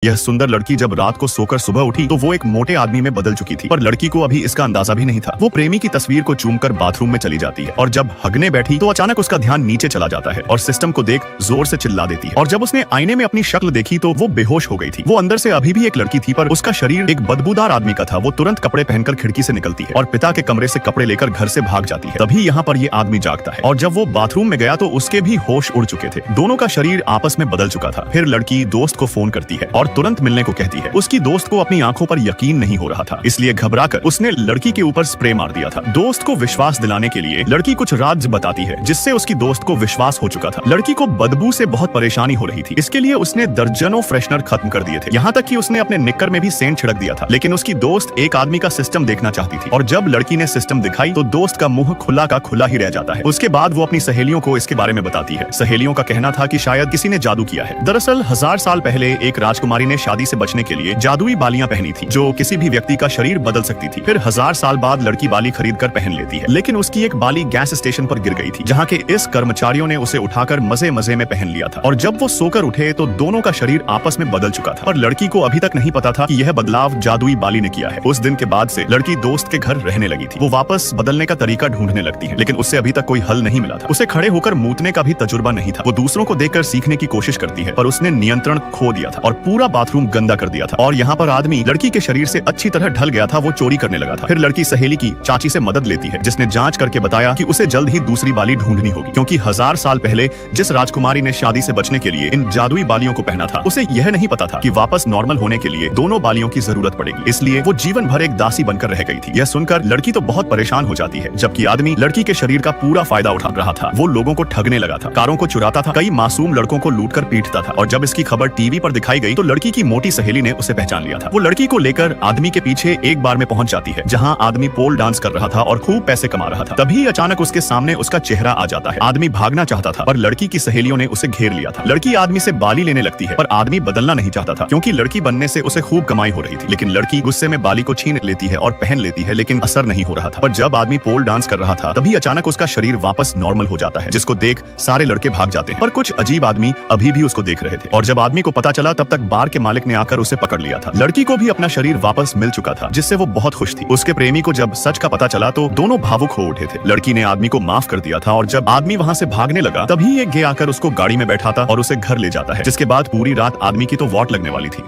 यह सुंदर लड़की जब रात को सोकर सुबह उठी तो वो एक मोटे आदमी में बदल चुकी थी, पर लड़की को अभी इसका अंदाजा भी नहीं था। वो प्रेमी की तस्वीर को चूमकर बाथरूम में चली जाती है और जब हगने बैठी तो अचानक उसका ध्यान नीचे चला जाता है और सिस्टम को देख जोर से चिल्ला देती है। और जब उसने आईने में अपनी शक्ल देखी तो वो बेहोश हो गई थी। वो अंदर से अभी भी एक लड़की थी, पर उसका शरीर एक बदबूदार आदमी का था। वो तुरंत कपड़े पहनकर खिड़की से निकलती है और पिता के कमरे से कपड़े लेकर घर से भाग जाती है। तभी यहाँ पर ये आदमी जागता है और जब वो बाथरूम में गया तो उसके भी होश उड़ चुके थे। दोनों का शरीर आपस में बदल चुका था। फिर लड़की दोस्त को फोन करती है और तुरंत मिलने को कहती है। उसकी दोस्त को अपनी आंखों पर यकीन नहीं हो रहा था, इसलिए घबराकर उसने लड़की के ऊपर स्प्रे मार दिया था। दोस्त को विश्वास दिलाने के लिए लड़की कुछ राज बताती है, जिससे उसकी दोस्त को विश्वास हो चुका था। लड़की को बदबू से बहुत परेशानी हो रही थी, इसके लिए उसने दर्जनों फ्रेशनर खत्म कर दिए थे। यहाँ तक कि उसने अपने निक्कर में भी सेंट छिड़क दिया था। लेकिन उसकी दोस्त एक आदमी का सिस्टम देखना चाहती थी और जब लड़की ने सिस्टम दिखाई तो दोस्त का मुंह खुला का खुला ही रह जाता है। उसके बाद वो अपनी सहेलियों को इसके बारे में बताती है। सहेलियों का कहना था कि शायद किसी ने जादू किया है। दरअसल 1000 साल पहले एक राजकुमारी ने शादी से बचने के लिए जादुई बालियां पहनी थी, जो किसी भी व्यक्ति का शरीर बदल सकती थी। फिर 1000 साल बाद लड़की बाली खरीद कर पहन लेती है, लेकिन उसकी एक बाली गैस स्टेशन पर गिर गई थी, जहाँ के इस कर्मचारियों ने उसे उठाकर मजे मजे में पहन लिया था। और जब वो सोकर उठे तो दोनों का शरीर आपस में बदल चुका था, पर लड़की को अभी तक नहीं पता था कि यह बदलाव जादुई बाली ने किया है। उस दिन के बाद से लड़की दोस्त के घर रहने लगी थी। वो वापस बदलने का तरीका ढूंढने लगती है, लेकिन उससे अभी तक कोई हल नहीं मिला था। उसे खड़े होकर मूतने का भी तजुर्बा नहीं था। वो दूसरों को देखकर सीखने की कोशिश करती है, पर उसने नियंत्रण खो दिया था और पूरा बाथरूम गंदा कर दिया था। और यहाँ पर आदमी लड़की के शरीर से अच्छी तरह ढल गया था। वो चोरी करने लगा था। फिर लड़की सहेली की चाची से मदद लेती है, जिसने जांच करके बताया कि उसे जल्द ही दूसरी बाली ढूंढनी होगी, क्योंकि 1000 साल पहले जिस राजकुमारी ने शादी से बचने के लिए इन जादुई बालियों को पहना था, उसे यह नहीं पता था कि वापस नॉर्मल होने के लिए दोनों बालियों की जरूरत पड़ेगी। इसलिए वो जीवन भर एक दासी बनकर रह गई थी। यह सुनकर लड़की तो बहुत परेशान हो जाती है, जबकि आदमी लड़की के शरीर का पूरा फायदा उठा रहा था। वो लोगों को ठगने लगा था, कारों को चुराता था, कई मासूम लड़कों को लूटकर पीटता था। और जब इसकी खबर टीवी पर दिखाई गई तो लड़की की मोटी सहेली ने उसे पहचान लिया था। वो लड़की को लेकर आदमी के पीछे एक बार में पहुंच जाती है, जहां आदमी पोल डांस कर रहा था और खूब पैसे कमा रहा था। तभी अचानक उसके सामने उसका चेहरा आ जाता है। आदमी भागना चाहता था, पर लड़की की सहेलियों ने उसे घेर लिया था। लड़की आदमी से बाली लेने लगती है, पर आदमी बदलना नहीं चाहता था, क्योंकि लड़की बनने से उसे खूब कमाई हो रही थी। लेकिन लड़की गुस्से में बाली को छीन लेती है और पहन लेती है, लेकिन असर नहीं हो रहा था। पर जब आदमी पोल डांस कर रहा था तभी अचानक उसका शरीर वापस नॉर्मल हो जाता है, जिसको देख सारे लड़के भाग जाते हैं। पर कुछ अजीब आदमी अभी भी उसको देख रहे थे, और जब आदमी को पता चला तब तक बार के मालिक ने आकर उसे पकड़ लिया था। लड़की को भी अपना शरीर वापस मिल चुका था, जिससे वो बहुत खुश थी। उसके प्रेमी को जब सच का पता चला तो दोनों भावुक हो उठे थे। लड़की ने आदमी को माफ कर दिया था, और जब आदमी वहां से भागने लगा तभी एक गे आकर उसको गाड़ी में बैठाता और उसे घर ले जाता है, जिसके बाद पूरी रात आदमी की तो वॉट लगने वाली थी।